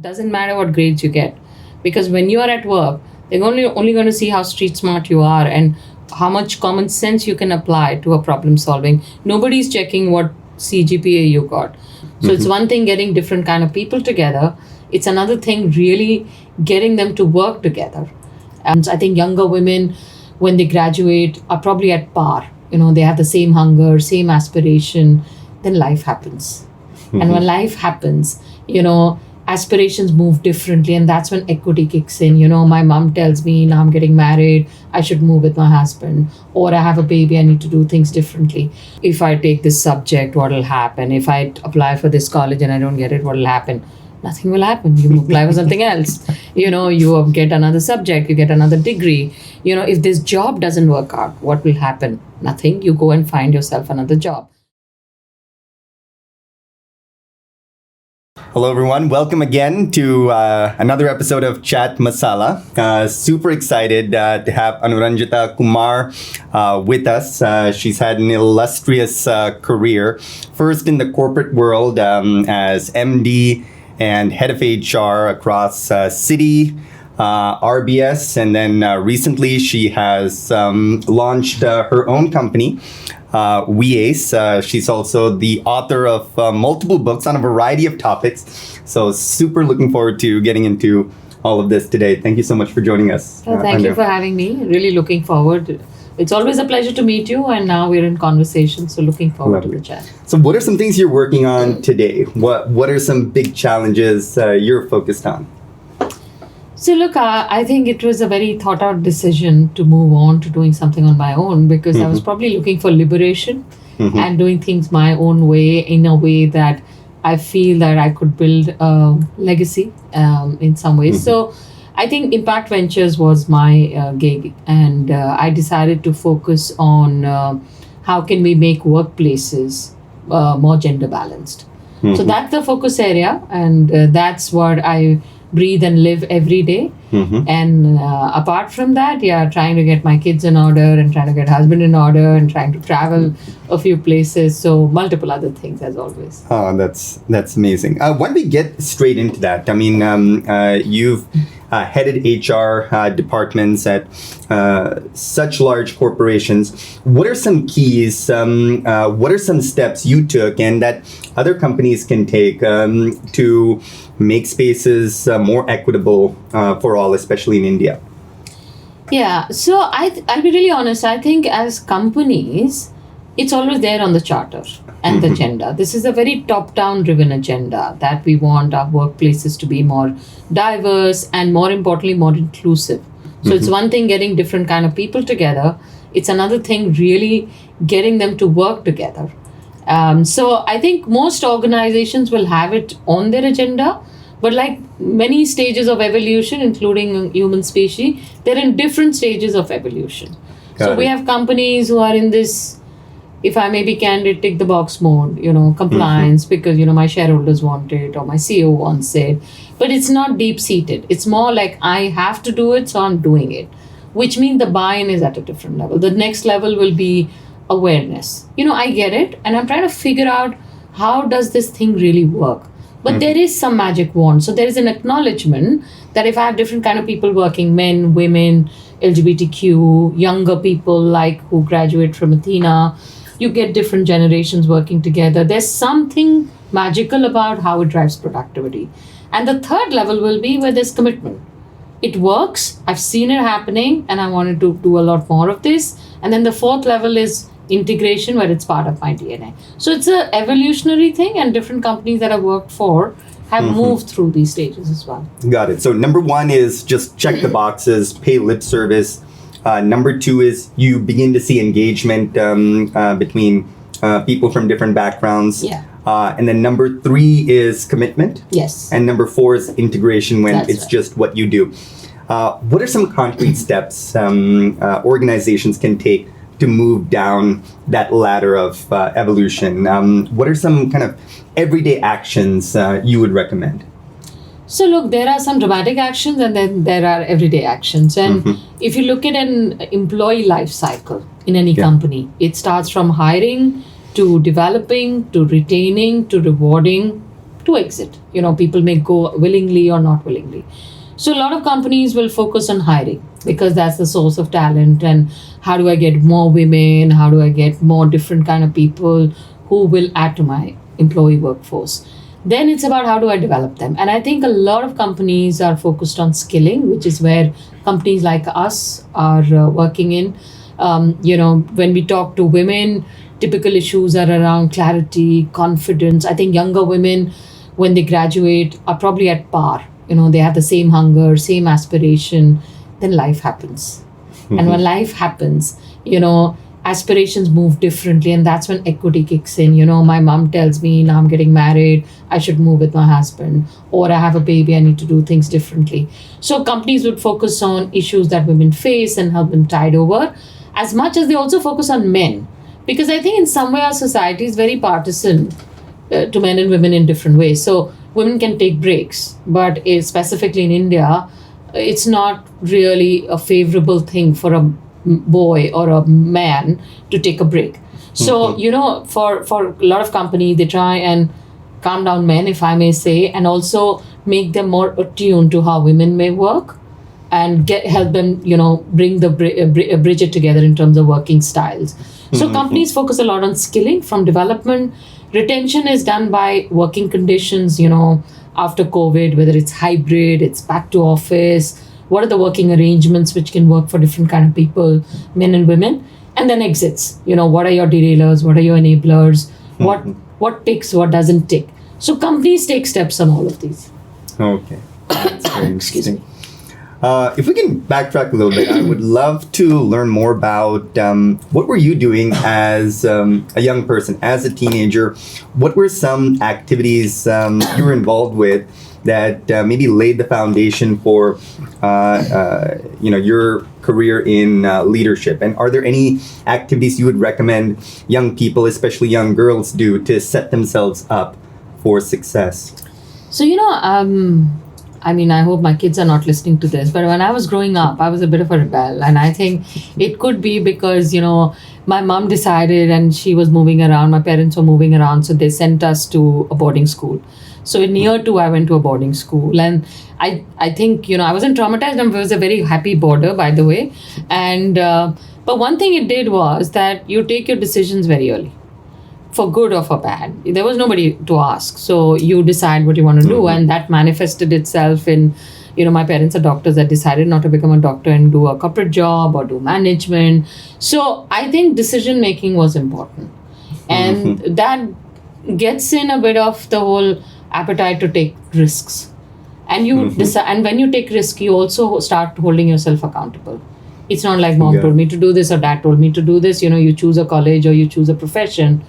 Doesn't matter what grades you get, because when you are at work, they're only going to see how street smart you are and how much common sense you can apply to a problem solving. Nobody's checking what CGPA you got. So it's one thing getting different kind of people together. It's another thing really getting them to work together. And I think younger women, when they graduate, are probably at par. They have the same hunger, same aspiration. Then life happens. And when life happens, aspirations move differently, and that's when equity kicks in. My mom tells me, now I'm getting married, I should move with my husband, or I have a baby, I need to do things differently. If I take this subject, what will happen? If I apply for this college and I don't get it, what will happen? Nothing will happen. You apply for something else. You get another subject, you get another degree. If this job doesn't work out, what will happen? Nothing. You go and find yourself another job. Hello, everyone. Welcome again to another episode of Chat Masala. Super excited to have Anuranjita Kumar with us. She's had an illustrious career, first in the corporate world as MD and head of HR across Citi, RBS, and then recently she has launched her own company, WeAce. She's also the author of multiple books on a variety of topics. So super looking forward to getting into all of this today. Thank you so much for joining us. Thank you for having me. Really looking forward. It's always a pleasure to meet you, and now we're in conversation, so looking forward to the chat. So what are some things you're working on today? What are some big challenges you're focused on? So look, I think it was a very thought out decision to move on to doing something on my own, because I was probably looking for liberation and doing things my own way, in a way that I feel that I could build a legacy in some ways. So I think Impact Ventures was my gig, and I decided to focus on how can we make workplaces more gender balanced. So that's the focus area, and that's what I breathe and live every day. And apart from that, trying to get my kids in order, and trying to get husband in order, and trying to travel a few places. So multiple other things, as always. Oh, that's amazing. Why don't we get straight into that? I mean, you've headed HR departments at such large corporations. What are some keys? What are some steps you took and that other companies can take to make spaces more equitable for all, especially in India? Yeah, so I'll be really honest. I think as companies, it's always there on the charter and the agenda. This is a very top-down driven agenda that we want our workplaces to be more diverse and, more importantly, more inclusive. So it's one thing getting different kind of people together. It's another thing really getting them to work together. So I think most organizations will have it on their agenda, but like many stages of evolution, including human species, they're in different stages of evolution. So we have companies who are in this, if I may be candid, tick the box mode, compliance, because, my shareholders want it or my CEO wants it. But it's not deep seated. It's more like I have to do it, so I'm doing it, which means the buy-in is at a different level. The next level will be awareness. I get it, and I'm trying to figure out how does this thing really work. But there is some magic wand. So there is an acknowledgement that if I have different kind of people working, men, women, LGBTQ, younger people like who graduate from Athena, you get different generations working together. There's something magical about how it drives productivity. And the third level will be where there's commitment. It works. I've seen it happening, and I wanted to do a lot more of this. And then the fourth level is integration, where it's part of my DNA. So it's an evolutionary thing, and different companies that I've worked for have moved through these stages as well. Got it. So number one is just check the boxes, pay lip service. Number two is you begin to see engagement between people from different backgrounds. Yeah. And then number three is commitment. Yes. And number four is integration, when That's it's right. just what you do. What are some concrete steps organizations can take to move down that ladder of evolution? What are some kind of everyday actions you would recommend? So look, there are some dramatic actions, and then there are everyday actions. And if you look at an employee life cycle in any company, it starts from hiring to developing to retaining to rewarding to exit. People may go willingly or not willingly. So a lot of companies will focus on hiring because that's the source of talent. And how do I get more women? How do I get more different kind of people who will add to my employee workforce? Then it's about how do I develop them. And I think a lot of companies are focused on skilling, which is where companies like us are working in. When we talk to women, typical issues are around clarity, confidence. I think younger women, when they graduate, are probably at par. They have the same hunger, same aspiration. Then life happens. And when life happens, aspirations move differently, and that's when equity kicks in. My mom tells me, now I'm getting married, I should move with my husband, or I have a baby, I need to do things differently. So companies would focus on issues that women face and help them tide over, as much as they also focus on men. Because I think in some way our society is very partisan to men and women in different ways. So women can take breaks, but specifically in India, it's not really a favorable thing for a boy or a man to take a break. So, for a lot of companies, they try and calm down men, if I may say, and also make them more attuned to how women may work and help them, bring bridge it together in terms of working styles. So companies focus a lot on skilling from development. Retention is done by working conditions, after COVID, whether it's hybrid, it's back to office, what are the working arrangements which can work for different kind of people, men and women, and then exits. What are your derailers? What are your enablers? What ticks? What doesn't tick? So companies take steps on all of these. Okay, that's very interesting. If we can backtrack a little bit, I would love to learn more about what were you doing as a young person, as a teenager? What were some activities you were involved with that maybe laid the foundation for your career in leadership? And are there any activities you would recommend young people, especially young girls, do to set themselves up for success? So, I hope my kids are not listening to this, but when I was growing up, I was a bit of a rebel. And I think it could be because, my mom decided and she was moving around, my parents were moving around, so they sent us to a boarding school. So in year 2, I went to a boarding school, and I think, I wasn't traumatized. I was a very happy boarder, by the way. And but one thing it did was that you take your decisions very early, for good or for bad. There was nobody to ask. So you decide what you want to do. And that manifested itself in, my parents are doctors that decided not to become a doctor and do a corporate job or do management. So I think decision making was important. And that gets in a bit of the whole appetite to take risks. And you decide, and when you take risk, you also start holding yourself accountable. It's not like mom told me to do this or dad told me to do this. You choose a college or you choose a profession.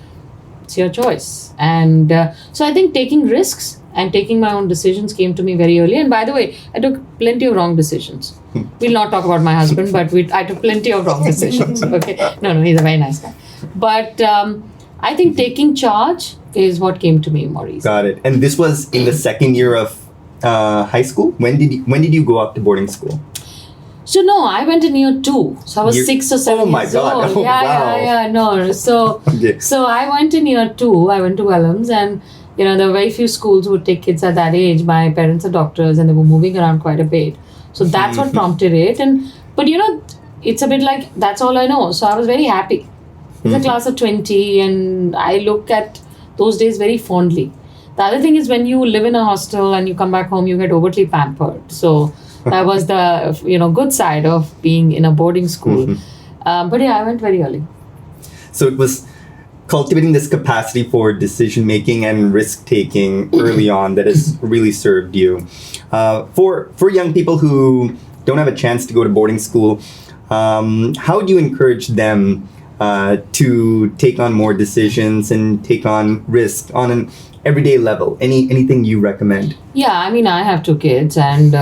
It's your choice. And so I think taking risks and taking my own decisions came to me very early. And by the way, I took plenty of wrong decisions. We'll not talk about my husband, but I took plenty of wrong decisions. Okay. No, he's a very nice guy. But I think taking charge is what came to me more easily. Got it. And this was in the second year of high school? When did you go up to boarding school? So no, I went in year 2. So I was 6 or 7 years old. Oh my God. Yeah. No. So I went in year 2. I went to Wellams, and there were very few schools who would take kids at that age. My parents are doctors, and they were moving around quite a bit. So that's what prompted it. But it's a bit like that's all I know. So I was very happy. It's a class of 20, and I look at those days very fondly. The other thing is when you live in a hostel and you come back home, you get overtly pampered. So that was the good side of being in a boarding school. But yeah, I went very early. So it was cultivating this capacity for decision making and risk taking early on that has really served you. For young people who don't have a chance to go to boarding school, how do you encourage them to take on more decisions and take on risk on an everyday level? Anything you recommend? Yeah, I have 2 kids, and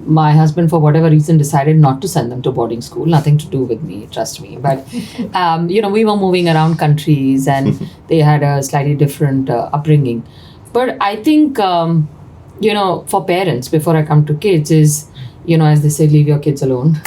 my husband, for whatever reason, decided not to send them to boarding school. Nothing to do with me, trust me. But, we were moving around countries, and they had a slightly different upbringing. But I think, for parents, before I come to kids, is, as they say, leave your kids alone.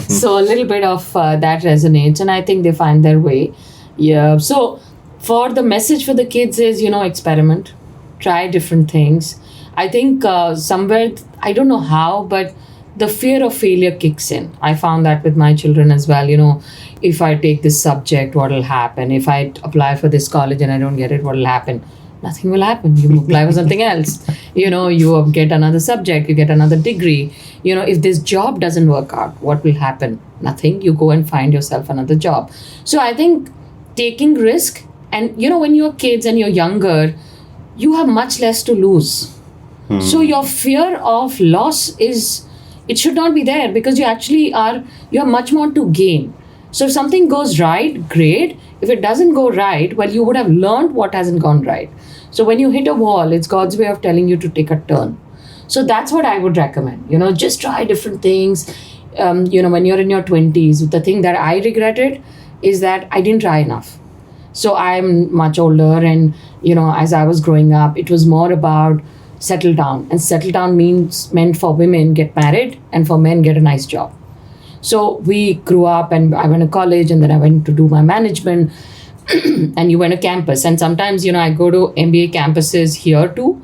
So a little bit of that resonates, and I think they find their way. Yeah. So for the message for the kids is, experiment. try different things. I think somewhere, I don't know how, but the fear of failure kicks in. I found that with my children as well. If I take this subject, what will happen? If I apply for this college and I don't get it, what will happen? Nothing will happen. You apply for something else. You get another subject, you get another degree. If this job doesn't work out, what will happen? Nothing. You go and find yourself another job. So I think taking risk, and when you're kids and you're younger, you have much less to lose. So your fear of loss it should not be there, because you have much more to gain. So if something goes right, great. If it doesn't go right, well, you would have learned what hasn't gone right. So when you hit a wall, it's God's way of telling you to take a turn. So that's what I would recommend. Just try different things. When you're in your 20s, the thing that I regretted is that I didn't try enough. So I'm much older, and as I was growing up, it was more about settle down. And settle down meant for women get married, and for men get a nice job. So we grew up, and I went to college, and then I went to do my management, and you went to campus. And sometimes, I go to MBA campuses here too.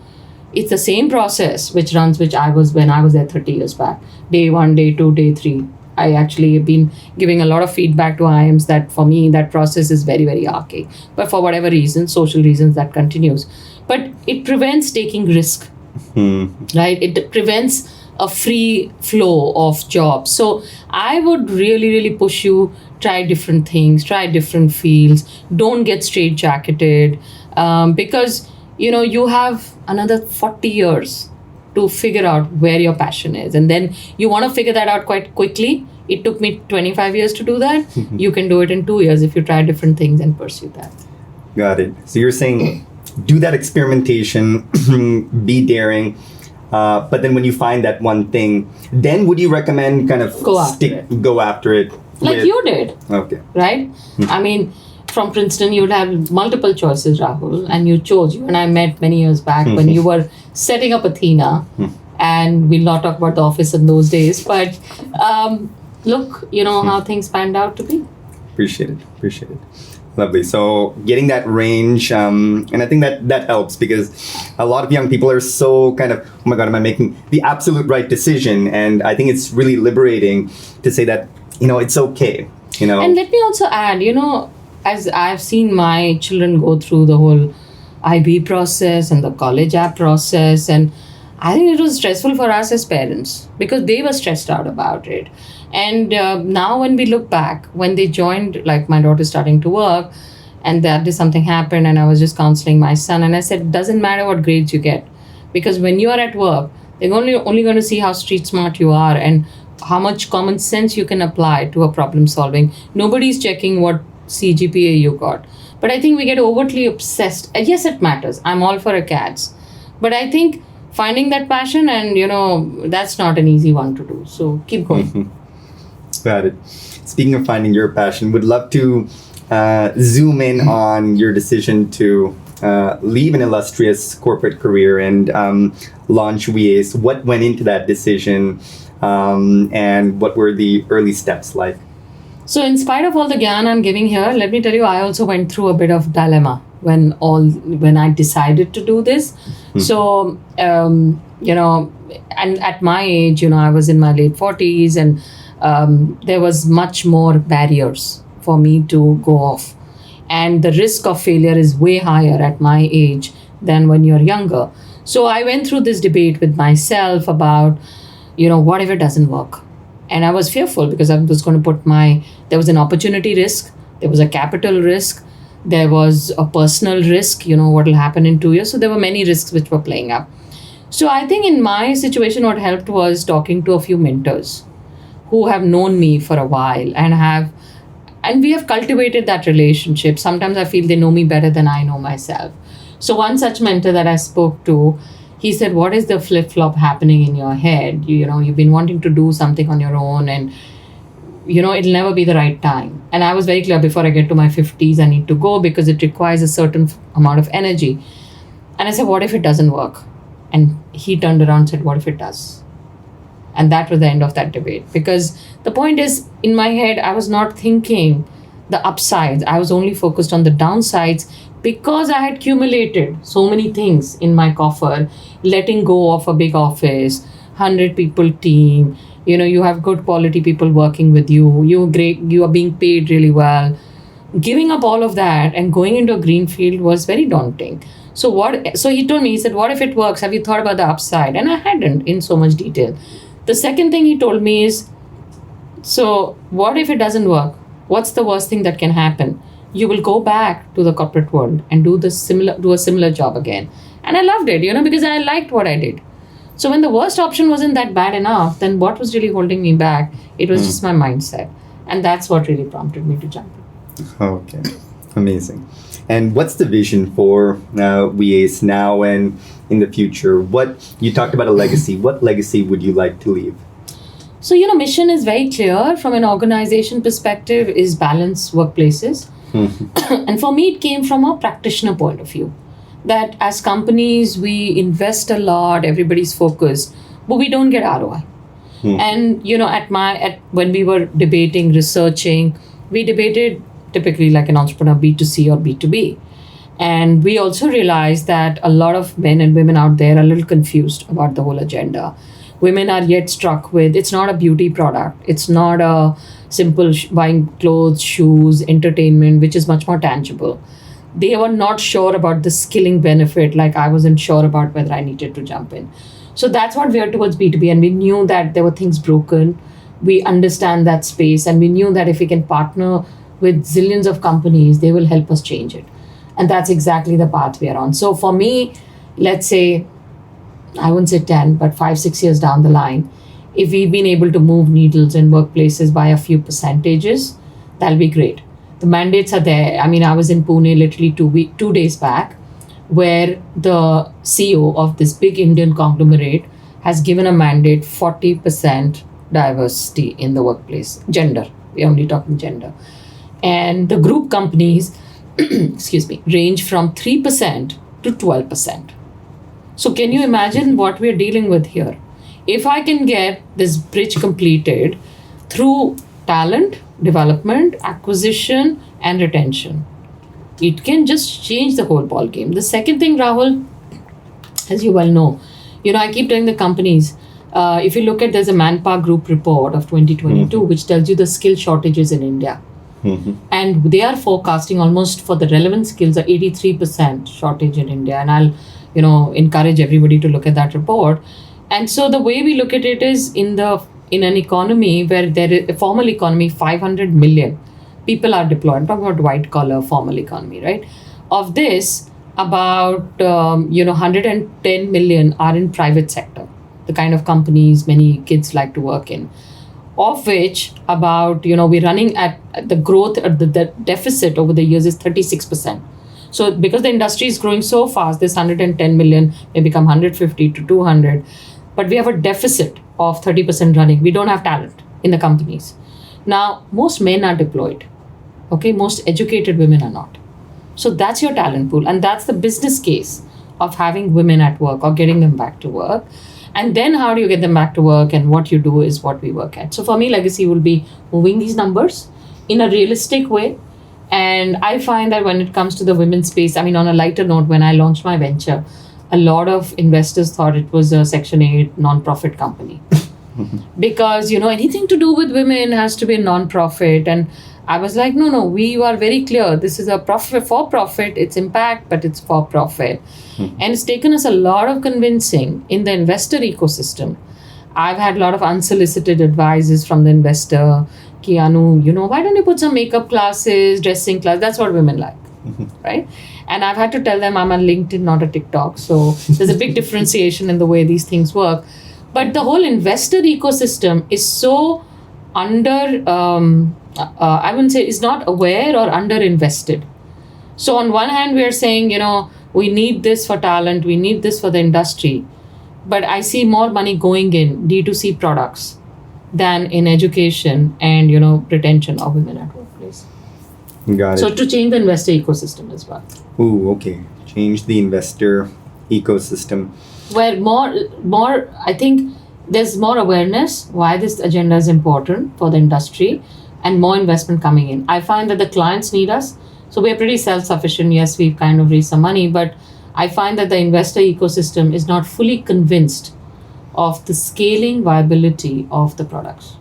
It's the same process which I was when I was there 30 years back. Day 1, day 2, day 3. I actually have been giving a lot of feedback to IIMs that for me, that process is very, very archaic. But for whatever reason, social reasons, that continues. But it prevents taking risk, right? It prevents a free flow of jobs. So I would really, really push you, try different things, try different fields. Don't get straitjacketed, because, you have another 40 years to figure out where your passion is. And then you want to figure that out quite quickly. It took me 25 years to do that. You can do it in 2 years if you try different things and pursue that. Got it. So you're saying do that experimentation, be daring. But then when you find that one thing, then would you recommend kind of go after it? Like you did. Okay. Right? I mean, from Princeton, you would have multiple choices, Rahul, and you chose. You and I met many years back when you were setting up Athena, and we'll not talk about the office in those days, but look, how things panned out to be. Appreciate it. Lovely. So getting that range, and I think that helps, because a lot of young people are so kind of, oh my God, am I making the absolute right decision? And I think it's really liberating to say that, it's okay. And let me also add, as I've seen my children go through the whole IB process and the college app process, and I think it was stressful for us as parents because they were stressed out about it. And now when we look back, when they joined, like my daughter's starting to work, and that day something happened, and I was just counseling my son, and I said, it doesn't matter what grades you get, because when you are at work, they're only going to see how street smart you are and how much common sense you can apply to a problem solving. Nobody's checking what CGPA you got. But I think we get overtly obsessed. Yes, it matters. I'm all for acads. But I think finding that passion, and that's not an easy one to do. So keep going. Got it. Speaking of finding your passion, would love to zoom in on your decision to leave an illustrious corporate career and launch WeAce. What went into that decision, and what were the early steps like? So in spite of all the gyan I'm giving here, let me tell you, I also went through a bit of dilemma when I decided to do this. So, and at my age, I was in my late 40s, and there was much more barriers for me to go off. And the risk of failure is way higher at my age than when you're younger. So I went through this debate with myself about, what if it doesn't work? And I was fearful because I was going to there was an opportunity risk, there was a capital risk, there was a personal risk, what will happen in 2 years. So there were many risks which were playing up. So I think in my situation, what helped was talking to a few mentors who have known me for a while and we have cultivated that relationship. Sometimes I feel they know me better than I know myself. So one such mentor that I spoke to, he said, what is the flip-flop happening in your head? You've been wanting to do something on your own, and, it'll never be the right time. And I was very clear, before I get to my 50s, I need to go because it requires a certain amount of energy. And I said, what if it doesn't work? And he turned around and said, what if it does? And that was the end of that debate. Because the point is, in my head, I was not thinking the upsides. I was only focused on the downsides because I had accumulated so many things in my coffer, letting go of a big office, 100 people team. You have good quality people working with you. You're great. You are being paid really well. Giving up all of that and going into a green field was very daunting. So he told me, he said, what if it works? Have you thought about the upside? And I hadn't in so much detail. The second thing he told me is, so what if it doesn't work? What's the worst thing that can happen? You will go back to the corporate world and do a similar job again. And I loved it, because I liked what I did. So when the worst option wasn't that bad enough, then what was really holding me back? It was just my mindset. And that's what really prompted me to jump in. Okay, amazing. And what's the vision for WeAce now and in the future? You talked about a legacy. What legacy would you like to leave? So, mission is very clear from an organization perspective is balance workplaces. And for me, it came from a practitioner point of view. That as companies, we invest a lot, everybody's focused, but we don't get ROI. And, when we were debating, researching, we debated typically like an entrepreneur, B2C or B2B. And we also realized that a lot of men and women out there are a little confused about the whole agenda. Women are yet struck with, it's not a beauty product. It's not a simple buying clothes, shoes, entertainment, which is much more tangible. They were not sure about the skilling benefit, like I wasn't sure about whether I needed to jump in. So that's what veered towards B2B. And we knew that there were things broken. We understand that space. And we knew that if we can partner with zillions of companies, they will help us change it. And that's exactly the path we are on. So for me, let's say, I wouldn't say 10, but 5-6 years down the line, if we've been able to move needles in workplaces by a few percentages, that'll be great. The mandates are there. I mean, I was in Pune literally 2 days back, where the CEO of this big Indian conglomerate has given a mandate 40% diversity in the workplace. Gender. We're only talking gender. And the group companies, range from 3% to 12%. So can you imagine what we're dealing with here? If I can get this bridge completed through talent, development, acquisition, and retention, it can just change the whole ball game. The second thing, Rahul, as you well know, I keep telling the companies, if you look at, there's a Manpower Group report of 2022, which tells you the skill shortages in India. And they are forecasting almost for the relevant skills, a 83% shortage in India. And I'll, encourage everybody to look at that report. And so the way we look at it is in an economy where there is a formal economy, 500 million people are deployed. I'm talking about white collar formal economy, right? Of this, about 110 million are in private sector, the kind of companies many kids like to work in. Of which about, we're running at the growth, the deficit over the years is 36%. So because the industry is growing so fast, this 110 million may become 150 to 200. But we have a deficit of 30% running. We don't have talent in the companies. Now, most men are deployed. Okay, most educated women are not. So that's your talent pool. And that's the business case of having women at work or getting them back to work. And then how do you get them back to work, and what you do is what we work at. So for me, legacy will be moving these numbers in a realistic way. And I find that when it comes to the women's space, on a lighter note, when I launched my venture, a lot of investors thought it was a Section 8 non-profit company. Because, anything to do with women has to be a non-profit. And I was like, no, we are very clear. This is a for-profit. It's impact, but it's for-profit. And it's taken us a lot of convincing in the investor ecosystem. I've had a lot of unsolicited advices from the investor. Ki Anu, why don't you put some makeup classes, dressing class? That's what women like, right? And I've had to tell them I'm on LinkedIn, not a TikTok. So there's a big differentiation in the way these things work. But the whole investor ecosystem is so I wouldn't say is not aware or underinvested. So on one hand, we are saying, we need this for talent, we need this for the industry. But I see more money going in D2C products than in education and, retention of women at workplace. Got it. So to change the investor ecosystem as well. Ooh, okay. Change the investor ecosystem. Where I think there's more awareness why this agenda is important for the industry. and more investment coming in. I find that the clients need us. So we're pretty self-sufficient. Yes, we've kind of raised some money, but I find that the investor ecosystem is not fully convinced of the scaling viability of the products.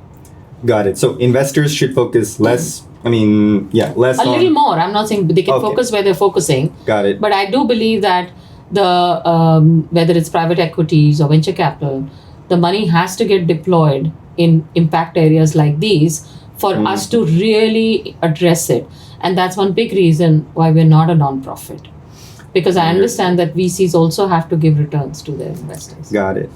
Got it. So investors should focus less. Less A on. little more. I'm not saying they can Okay. focus where they're focusing. Got it. But I do believe that whether it's private equities or venture capital, the money has to get deployed in impact areas like these for us to really address it. And that's one big reason why we're not a non-profit. Because I understand that VCs also have to give returns to their investors. Got it.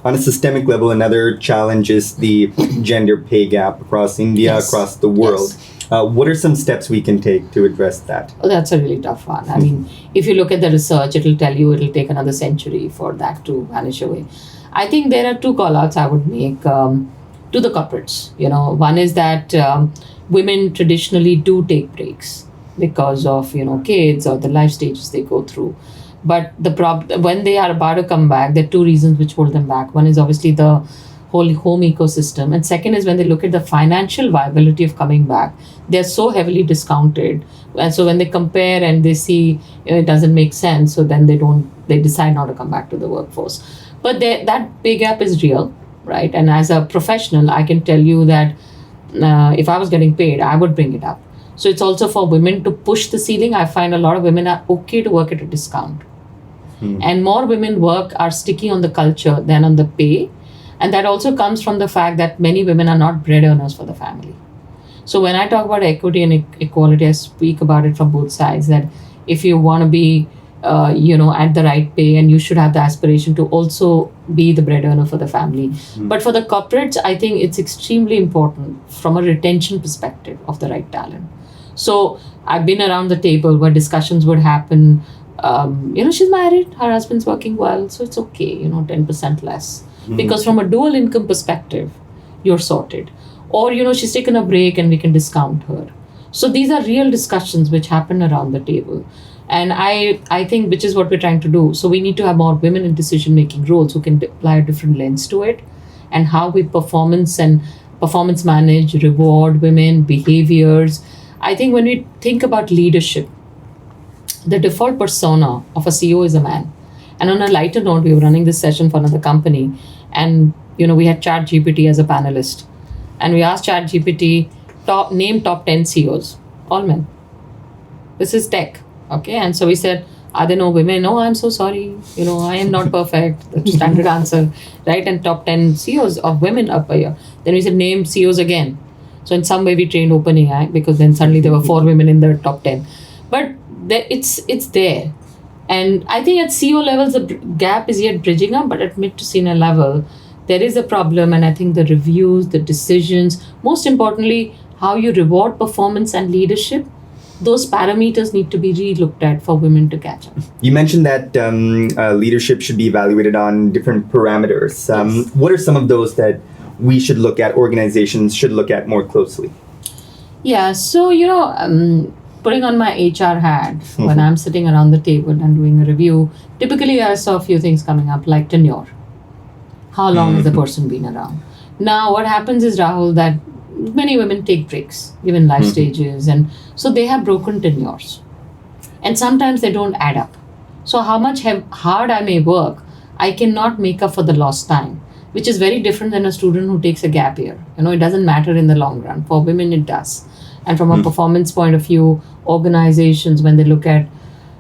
On a systemic level, another challenge is the gender pay gap across India, Yes. across the world. What are some steps we can take to address that? Oh, that's a really tough one. I mean, if you look at the research, it'll tell you it'll take another century for that to vanish away. I think there are two call-outs I would make to the corporates. One is that women traditionally do take breaks because of kids or the life stages they go through. But when they are about to come back, there are two reasons which hold them back. One is obviously the whole home ecosystem, and second is when they look at the financial viability of coming back, they're so heavily discounted, and so when they compare and they see it doesn't make sense, so then they decide not to come back to the workforce. But that pay gap is real, right? And as a professional, I can tell you that if I was getting paid, I would bring it up. So it's also for women to push the ceiling. I find a lot of women are okay to work at a discount. And more women are sticky on the culture than on the pay. And that also comes from the fact that many women are not bread earners for the family. So when I talk about equity and equality, I speak about it from both sides, that if you want to be at the right pay, and you should have the aspiration to also be the bread earner for the family. But for the corporates, I think it's extremely important from a retention perspective of the right talent. So I've been around the table where discussions would happen. She's married, her husband's working well, so it's okay, 10% less. Because from a dual income perspective, you're sorted. Or, she's taken a break and we can discount her. So these are real discussions which happen around the table. And I think which is what we're trying to do. So we need to have more women in decision-making roles who can apply a different lens to it, and how we performance manage, reward women, behaviors. I think when we think about leadership, the default persona of a CEO is a man. And on a lighter note, we were running this session for another company, and we had Chat GPT as a panelist, and we asked Chat GPT name top 10 CEOs, all men. This is tech. Okay, and so we said, are there no women? No, I'm so sorry. I am not perfect. The standard answer, right? And top 10 CEOs of women up here. Then we said, name CEOs again. So in some way we trained OpenAI, because then suddenly there were 4 women in the top 10. But it's there. And I think at CEO levels, the gap is yet bridging up, but at mid to senior level, there is a problem. And I think the reviews, the decisions, most importantly, how you reward performance and leadership, those parameters need to be re-looked at for women to catch up. You mentioned that leadership should be evaluated on different parameters. Yes. What are some of those that we should look at, organizations should look at more closely? Yeah, so, putting on my HR hat, when I'm sitting around the table and doing a review, typically I saw a few things coming up, like tenure. How long has the person been around? Now, what happens is, Rahul, that many women take breaks, given life stages, and so they have broken tenures. And sometimes they don't add up. So how much hard I may work, I cannot make up for the lost time, which is very different than a student who takes a gap year. It doesn't matter in the long run. For women, it does. And from a performance point of view, organizations, when they look at,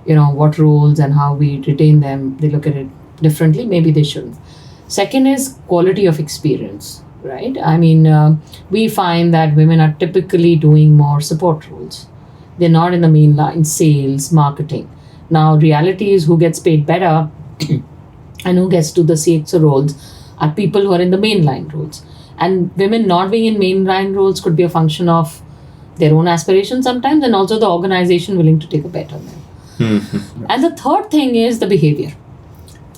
what roles and how we retain them, they look at it differently. Maybe they shouldn't. Second is quality of experience, right? I mean, we find that women are typically doing more support roles. They're not in the main line, sales, marketing. Now, reality is who gets paid better and who gets to the CXO roles are people who are in the mainline roles. And women not being in mainline roles could be a function of their own aspirations sometimes, and also the organization willing to take a bet on them. And the third thing is the behavior.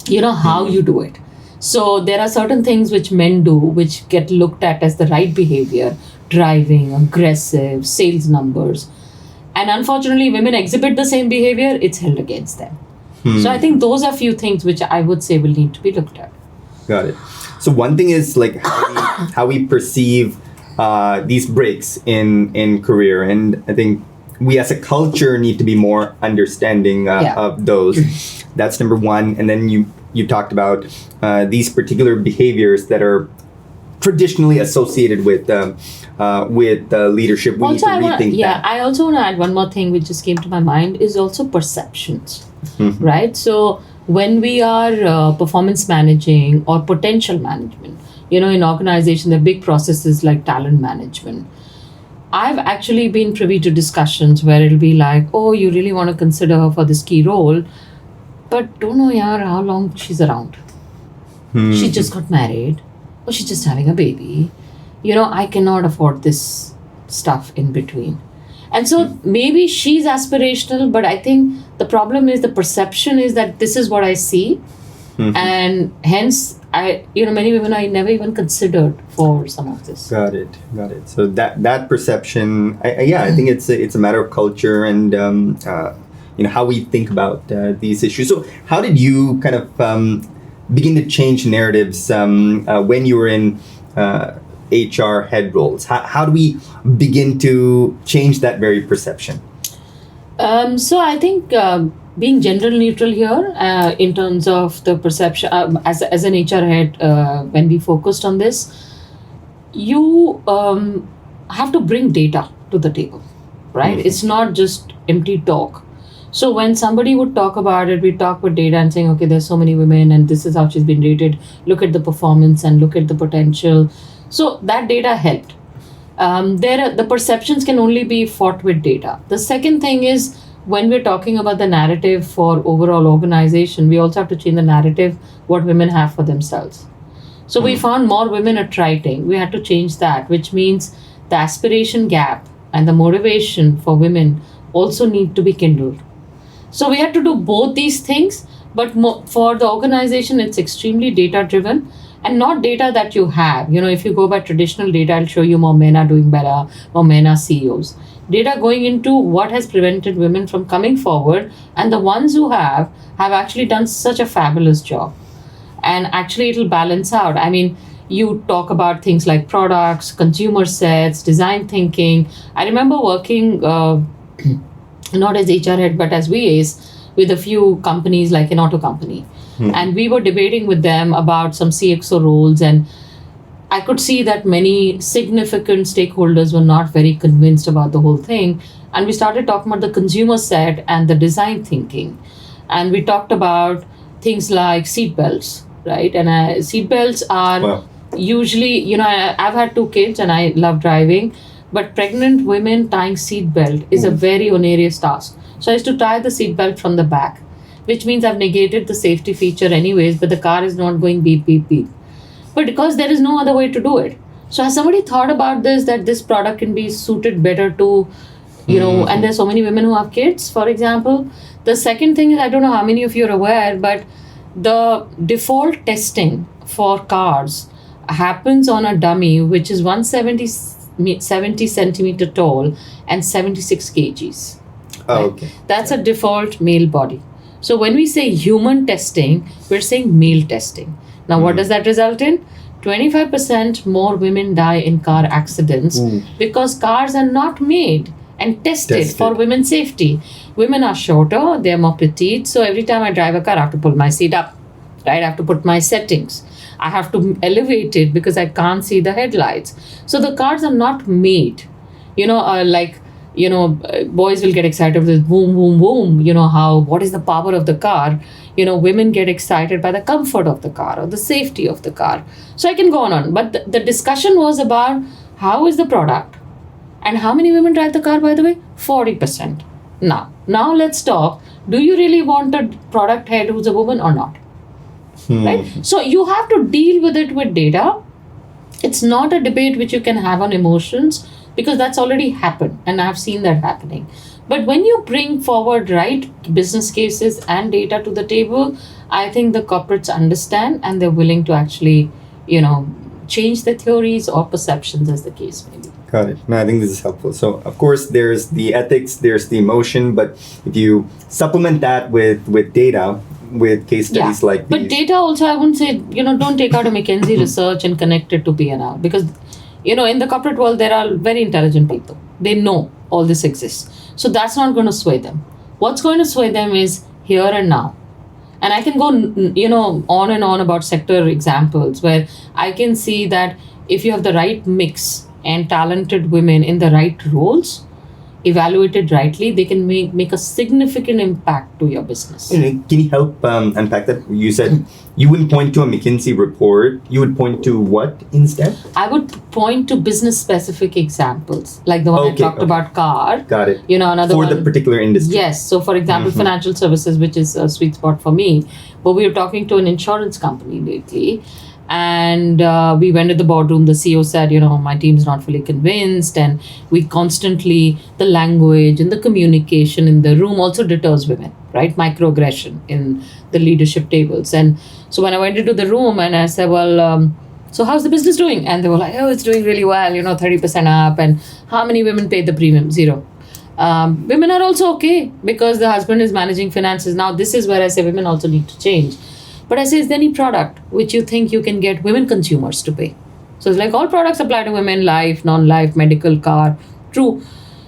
How you do it. So there are certain things which men do which get looked at as the right behavior, driving, aggressive, sales numbers. And unfortunately, women exhibit the same behavior, it's held against them. So I think those are few things which I would say will need to be looked at. Got it. So one thing is like how we perceive these breaks in career, and I think we as a culture need to be more understanding of those. That's number one. And then you talked about these particular behaviors that are traditionally associated with leadership. We Also, need to rethink that. I also want to add one more thing which just came to my mind is also perceptions, right? So when we are performance managing or potential management, in organization, the big processes like talent management, I've actually been privy to discussions where it'll be like, oh, you really want to consider her for this key role, but don't know how long she's around. She just got married, or she's just having a baby. I cannot afford this stuff in between. And so maybe she's aspirational, but I think the problem is the perception is that this is what I see. And hence, many women I never even considered for some of this. Got it. So that perception, I think it's a matter of culture and how we think about these issues. So how did you kind of begin to change narratives when you were in HR head roles? How do we begin to change that very perception? So I think being gender neutral here in terms of the perception as an HR head, when we focused on this, you have to bring data to the table, right? It's not just empty talk. So when somebody would talk about it, we talk with data and saying, okay, there's so many women and this is how she's been rated. Look at the performance and look at the potential. So that data helped. The perceptions can only be fought with data. The second thing is when we're talking about the narrative for overall organization, we also have to change the narrative what women have for themselves. So we found more women attriting. We had to change that, which means the aspiration gap and the motivation for women also need to be kindled. So we had to do both these things, but for the organization, it's extremely data driven and not data that you have. If you go by traditional data, I'll show you more men are doing better, more men are CEOs. Data going into what has prevented women from coming forward, and the ones who have actually done such a fabulous job. And actually it'll balance out. I mean, you talk about things like products, consumer sets, design thinking. I remember working not as HR head, but as WeAce with a few companies like an auto company. And we were debating with them about some CXO roles, and I could see that many significant stakeholders were not very convinced about the whole thing. And we started talking about the consumer set and the design thinking. And we talked about things like seat belts, right? And seat belts are usually, I've had 2 kids and I love driving, but pregnant women tying seat belt is a very onerous task. So I used to tie the seat belt from the back, which means I've negated the safety feature anyways, but the car is not going beep, beep, beep. But because there is no other way to do it. So has somebody thought about this, that this product can be suited better to, and there's so many women who have kids, for example. The second thing is, I don't know how many of you are aware, but the default testing for cars happens on a dummy, which is 170 centimeter tall and 76 kgs. Oh, okay. That's a default male body. So when we say human testing, we're saying male testing. Now, what does that result in? 25% more women die in car accidents because cars are not made and tested for women's safety. Women are shorter, they're more petite. So every time I drive a car, I have to pull my seat up, right? I have to put my settings. I have to elevate it because I can't see the headlights. So the cars are not made, boys will get excited with boom, boom, boom. What is the power of the car? Women get excited by the comfort of the car or the safety of the car. So I can go on. But the discussion was about how is the product and how many women drive the car, by the way? 40%. Now let's talk. Do you really want a product head who's a woman or not? Right? So you have to deal with it with data. It's not a debate which you can have on emotions, because that's already happened and I've seen that happening. But when you bring forward right business cases and data to the table, I think the corporates understand and they're willing to actually, change their theories or perceptions as the case may be. Got it. No, I think this is helpful. So, of course, there's the ethics, there's the emotion, but if you supplement that with data, with case studies like these. But data also, I wouldn't say, don't take out a McKinsey research and connect it to P&L, because In the corporate world, there are very intelligent people. They know all this exists. So that's not going to sway them. What's going to sway them is here and now. And I can go, on and on about sector examples where I can see that if you have the right mix and talented women in the right roles, evaluated rightly, they can make a significant impact to your business. Can you help unpack that? You said you wouldn't point to a McKinsey report. You would point to what instead? I would point to business-specific examples, like the one I talked about, car. Got it. Another for one, the particular industry. Yes. So, for example, financial services, which is a sweet spot for me. But we were talking to an insurance company lately, and we went to the boardroom. The CEO said, my team's not fully convinced, and we constantly, the language and the communication in the room also deters women, right? Microaggression in the leadership tables. And so when I went into the room and I said, well, so how's the business doing? And they were like, oh, it's doing really well, 30% up. And how many women paid the premium? 0. Women are also okay because the husband is managing finances. Now, this is where I say women also need to change. But I say, is there any product which you think you can get women consumers to pay? So it's like all products apply to women, life, non-life, medical, car, true.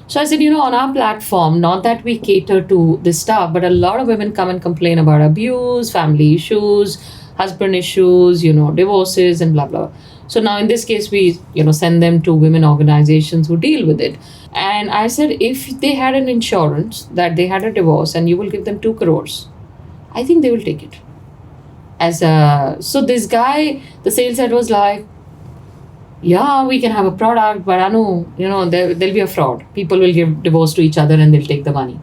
So I said, on our platform, not that we cater to this stuff, but a lot of women come and complain about abuse, family issues, husband issues, divorces and blah, blah. So now in this case, we, send them to women organizations who deal with it. And I said, if they had an insurance that they had a divorce and you will give them 2 crores, I think they will take it. So this guy, the sales head was like, yeah, we can have a product, but Anu, there'll be a fraud. People will give divorce to each other and they'll take the money.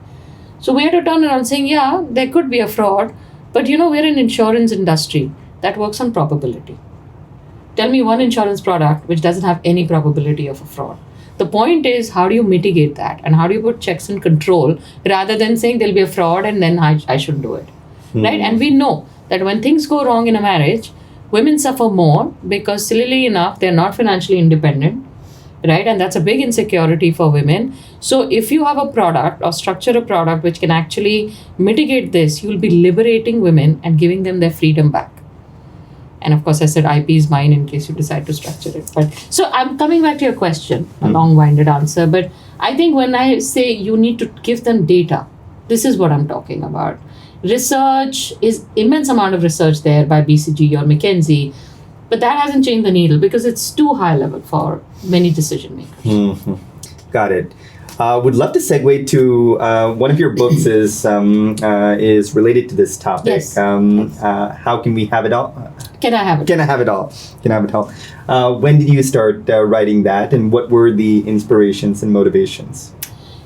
So we had to turn around saying, yeah, there could be a fraud, but we're an insurance industry that works on probability. Tell me one insurance product which doesn't have any probability of a fraud. The point is, how do you mitigate that? And how do you put checks and control rather than saying there'll be a fraud and then I shouldn't do it, right? And we know that when things go wrong in a marriage, women suffer more because, sillily enough, they're not financially independent, right? And that's a big insecurity for women. So if you have a product or structure a product which can actually mitigate this, you'll be liberating women and giving them their freedom back. And of course, I said IP is mine in case you decide to structure it. But so I'm coming back to your question, a long-winded answer. But I think when I say you need to give them data, this is what I'm talking about. Research is immense amount of research there by BCG or McKinsey, but that hasn't changed the needle because it's too high level for many decision makers. Got it. Would love to segue to one of your books is related to this topic. Yes. How can we have it all? Can I have it? Can I have it all? Can I have it all? When did you start writing that, and what were the inspirations and motivations?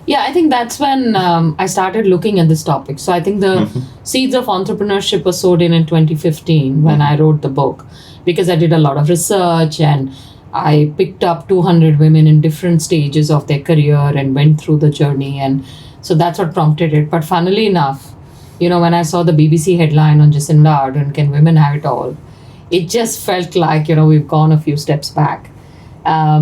Yeah, I think that's when I started looking at this topic. So I think the seeds of entrepreneurship were sowed in 2015 when I wrote the book, because I did a lot of research and I picked up 200 women in different stages of their career and went through the journey. And so that's what prompted it. But funnily enough, when I saw the BBC headline on Jacinda Ardern, Can Women Have It All? It just felt like, we've gone a few steps back.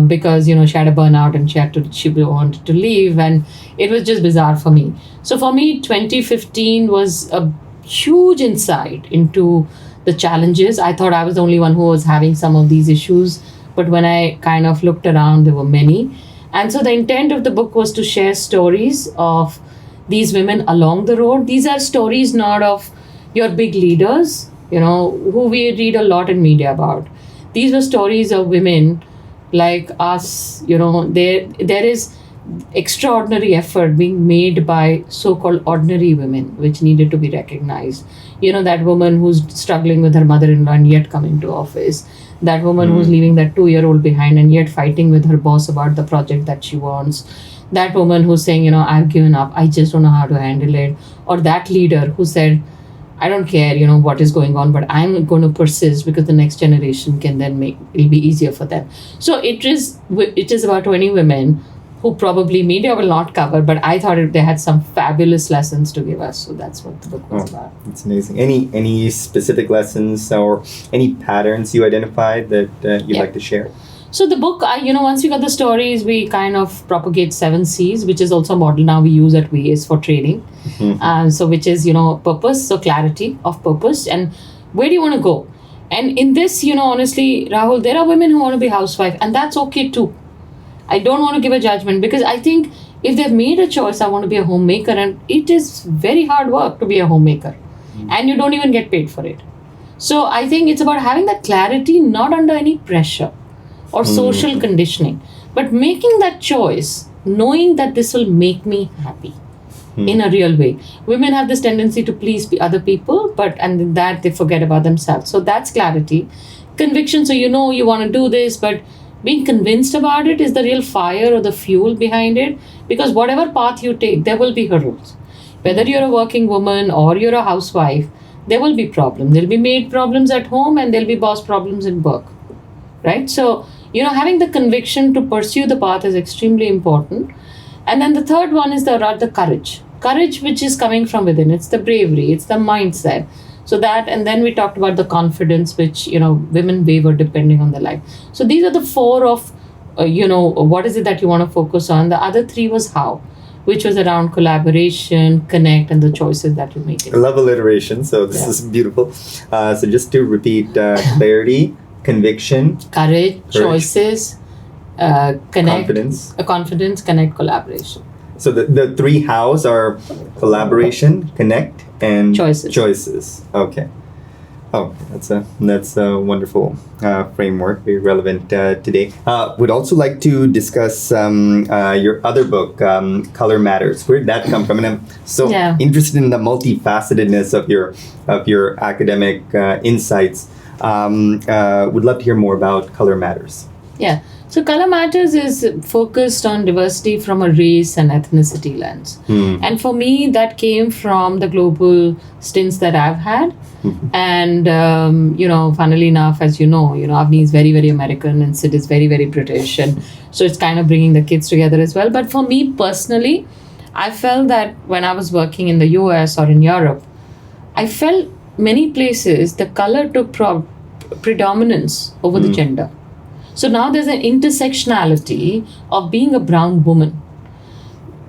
Because she had a burnout and she wanted to leave, and it was just bizarre for me. So for me, 2015 was a huge insight into the challenges. I thought I was the only one who was having some of these issues, but when I kind of looked around, there were many. And so the intent of the book was to share stories of these women along the road. These are stories not of your big leaders, who we read a lot in media about. These were stories of women like us. There is extraordinary effort being made by so-called ordinary women, which needed to be recognized. That woman who's struggling with her mother-in-law and yet coming to office. That woman who's leaving that 2-year-old behind and yet fighting with her boss about the project that she wants. That woman who's saying, I've given up, I just don't know how to handle it. Or that leader who said, I don't care, what is going on, but I'm going to persist because the next generation can then it'll be easier for them. So it is about 20 women who probably media will not cover, but I thought they had some fabulous lessons to give us. So that's what the book was about. That's amazing. Any specific lessons or any patterns you identified that you'd like to share? So the book, once we got the stories, we kind of propagate 7 C's, which is also a model now we use at WeAce for training. So which is, purpose, so clarity of purpose and where do you want to go? And in this, honestly, Rahul, there are women who want to be housewife, and that's okay too. I don't want to give a judgment, because I think if they've made a choice, I want to be a homemaker, and it is very hard work to be a homemaker, and you don't even get paid for it. So I think it's about having that clarity, not under any pressure or social conditioning, but making that choice, knowing that this will make me happy in a real way. Women have this tendency to please other people, and in that they forget about themselves. So that's clarity. Conviction, so you want to do this, but being convinced about it is the real fire or the fuel behind it, because whatever path you take, there will be hurdles. Whether you're a working woman or you're a housewife, there will be problems. There'll be maid problems at home, and there'll be boss problems in work, right? So, having the conviction to pursue the path is extremely important. And then the third one is the courage which is coming from within. It's the bravery, it's the mindset. So that, and then we talked about the confidence, which women waver depending on their life. So these are the four of what is it that you want to focus on. The other three was how, which was around collaboration, connect, and the choices that you make. I love alliteration, so this is beautiful. So just to repeat, clarity, conviction, courage, choices, connect, confidence, connect, collaboration. So the three hows are collaboration, connect, and choices. Okay. Oh, that's a wonderful framework, very relevant today. Would also like to discuss your other book, Color Matters. Where did that come from? And I'm so interested in the multifacetedness of your academic insights. Would love to hear more about Color Matters. Yeah. So Color Matters is focused on diversity from a race and ethnicity lens. And for me, that came from the global stints that I've had. And, funnily enough, as Avni is very, very American and Sid is very, very British. And so it's kind of bringing the kids together as well. But for me personally, I felt that when I was working in the US or in Europe, I felt many places the color took predominance over the gender. So now there's an intersectionality of being a brown woman.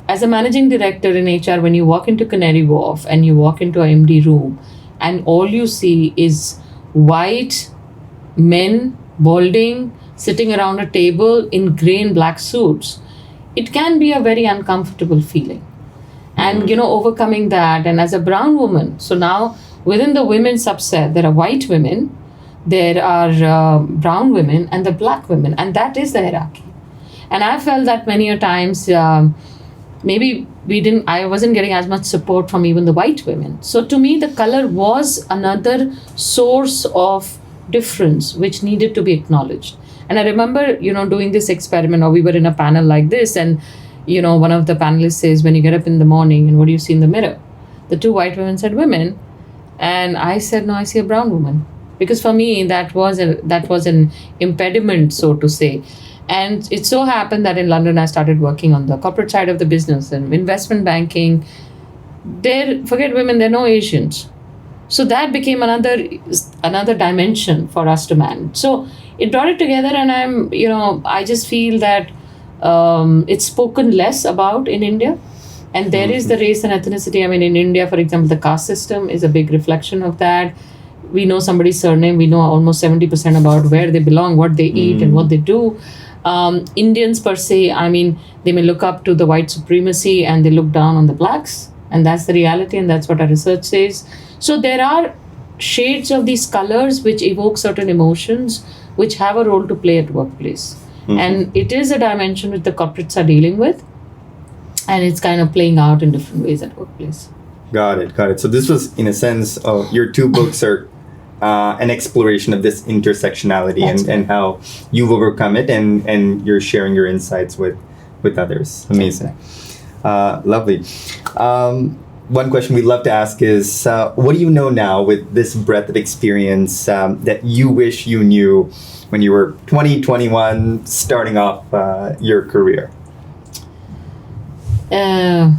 As a managing director in HR, when you walk into Canary Wharf and you walk into an MD room and all you see is white men, balding, sitting around a table in grey and black suits, it can be a very uncomfortable feeling. And, overcoming that, and as a brown woman, so now within the women subset, there are white women, there are brown women, and the black women, and that is the hierarchy. And I felt that many a times, maybe I wasn't getting as much support from even the white women. So to me, the color was another source of difference which needed to be acknowledged. And I remember, doing this experiment, or we were in a panel like this, and one of the panelists says, when you get up in the morning, and what do you see in the mirror? The two white women said women, and I said, no, I see a brown woman. Because for me, that was an impediment, so to say. And it so happened that in London, I started working on the corporate side of the business and investment banking. Forget women, there are no Asians. So that became another dimension for us to manage. So it brought it together, and I just feel that it's spoken less about in India. And there is the race and ethnicity. I mean, in India, for example, the caste system is a big reflection of that. We know somebody's surname. We know almost 70% about where they belong, what they eat, and what they do. Indians per se, they may look up to the white supremacy and they look down on the blacks. And that's the reality, and that's what our research says. So there are shades of these colors which evoke certain emotions, which have a role to play at workplace. And it is a dimension which the corporates are dealing with. And it's kind of playing out in different ways at workplace. Got it. So this was, in a sense, your two books are an exploration of this intersectionality and how you've overcome it, and you're sharing your insights with others. Amazing. Lovely. One question we'd love to ask is, what do you know now with this breadth of experience that you wish you knew when you were 20, 21, starting off your career? I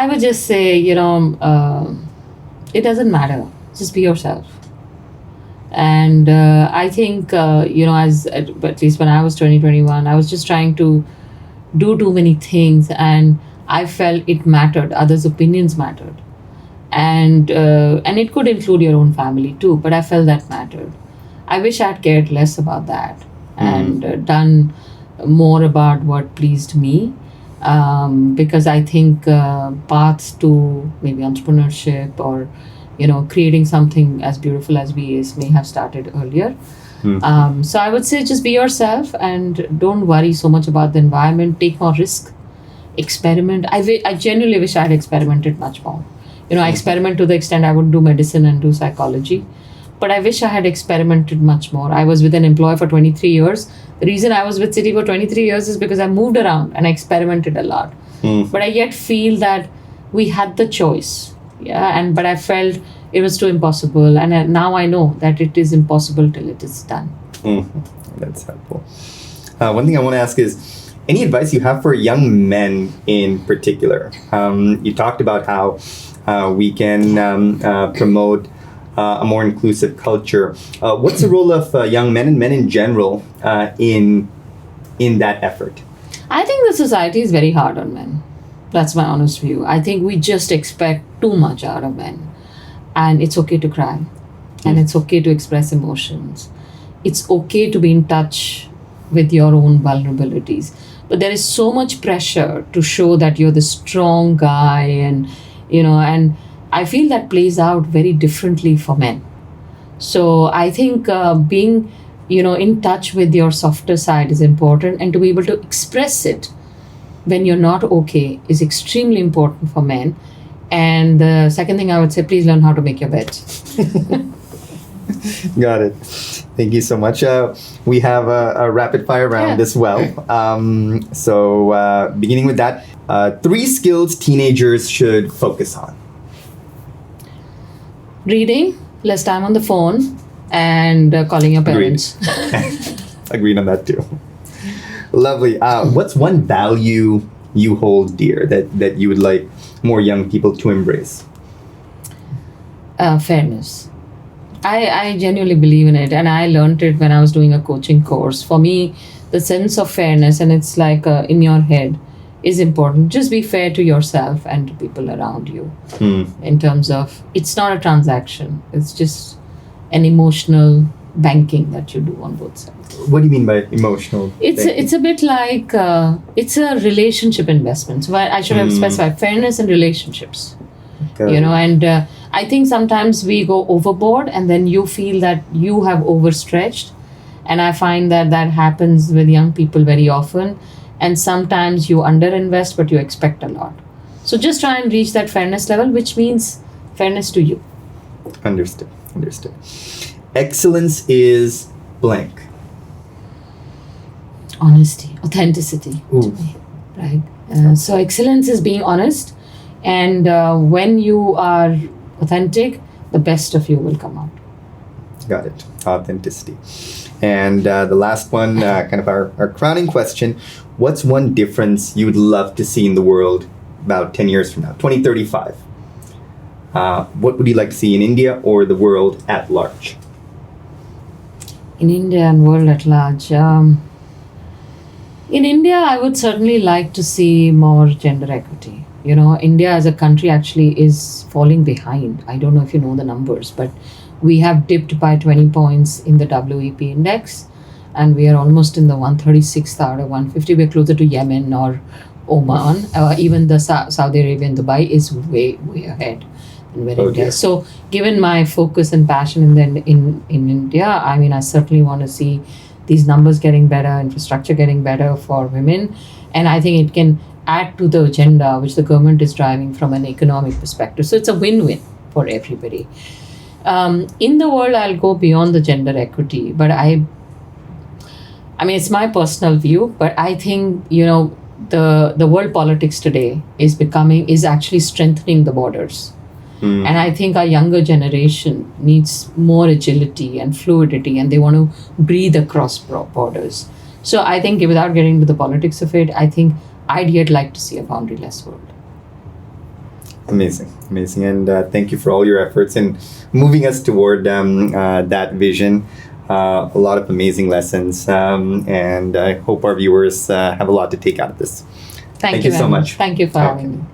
would just say, it doesn't matter. Just be yourself. And I think, at least when I was 20, 21, I was just trying to do too many things, and I felt it mattered. Others' opinions mattered. and it could include your own family too. But I felt that mattered. I wish I'd cared less about that and done more about what pleased me, because I think paths to maybe entrepreneurship or creating something as beautiful as WeAce may have started earlier. So I would say just be yourself and don't worry so much about the environment. Take more risk, experiment. I genuinely wish I had experimented much more. I experiment to the extent I would do medicine and do psychology, but I wish I had experimented much more. I was with an employer for 23 years. The reason I was with Citi for 23 years is because I moved around and I experimented a lot. But I yet feel that we had the choice. But I felt it was too impossible. And now I know that it is impossible till it is done. That's helpful. One thing I want to ask is, any advice you have for young men in particular? You talked about how we can promote a more inclusive culture. What's the role of young men and men in general in that effort? I think the society is very hard on men. That's my honest view. I think we just expect too much out of men. And it's okay to cry. And it's okay to express emotions. It's okay to be in touch with your own vulnerabilities. But there is so much pressure to show that you're the strong guy, and I feel that plays out very differently for men. So I think being, in touch with your softer side is important, and to be able to express it when you're not okay is extremely important for men. And the second thing I would say, please learn how to make your bed. Got it. Thank you so much. We have a rapid fire round as well. So beginning with that, 3 skills teenagers should focus on. Reading, less time on the phone, and calling your parents. Agreed on that too. Lovely. What's one value you hold dear that you would like more young people to embrace? Fairness. I genuinely believe in it, and I learned it when I was doing a coaching course. For me, the sense of fairness, and it's like in your head, is important. Just be fair to yourself and to people around you. In terms of, it's not a transaction. It's just an emotional banking that you do on both sides. What do you mean by emotional banking? It's a bit like, it's a relationship investment. So I should have specified fairness and relationships. Okay. And I think sometimes we go overboard and then you feel that you have overstretched. And I find that happens with young people very often. And sometimes you underinvest, but you expect a lot. So just try and reach that fairness level, which means fairness to you. Understood. Excellence is blank. Honesty, authenticity. Ooh. To me, right? So excellence is being honest. And when you are authentic, the best of you will come out. Got it. Authenticity. And the last one, kind of our crowning question. What's one difference you would love to see in the world about 10 years from now, 2035? What would you like to see in India or the world at large? In India and world at large. In India, I would certainly like to see more gender equity. India as a country actually is falling behind. I don't know if you know the numbers, but we have dipped by 20 points in the WEP index, and we are almost in the 136th out of 150. We're closer to Yemen or Oman. Even the Saudi Arabia and Dubai is way ahead than where India is. So given my focus and passion in India, I certainly want to see these numbers getting better, infrastructure getting better for women. And I think it can add to the agenda which the government is driving from an economic perspective. So it's a win-win for everybody. In the world, I'll go beyond the gender equity, but it's my personal view, but I think, the world politics today is actually strengthening the borders. And I think our younger generation needs more agility and fluidity, and they want to breathe across borders. So I think, without getting into the politics of it, I think I'd yet like to see a boundaryless world. Amazing. And thank you for all your efforts in moving us toward that vision. A lot of amazing lessons, and I hope our viewers have a lot to take out of this. Thank you so much. Thank you for having me.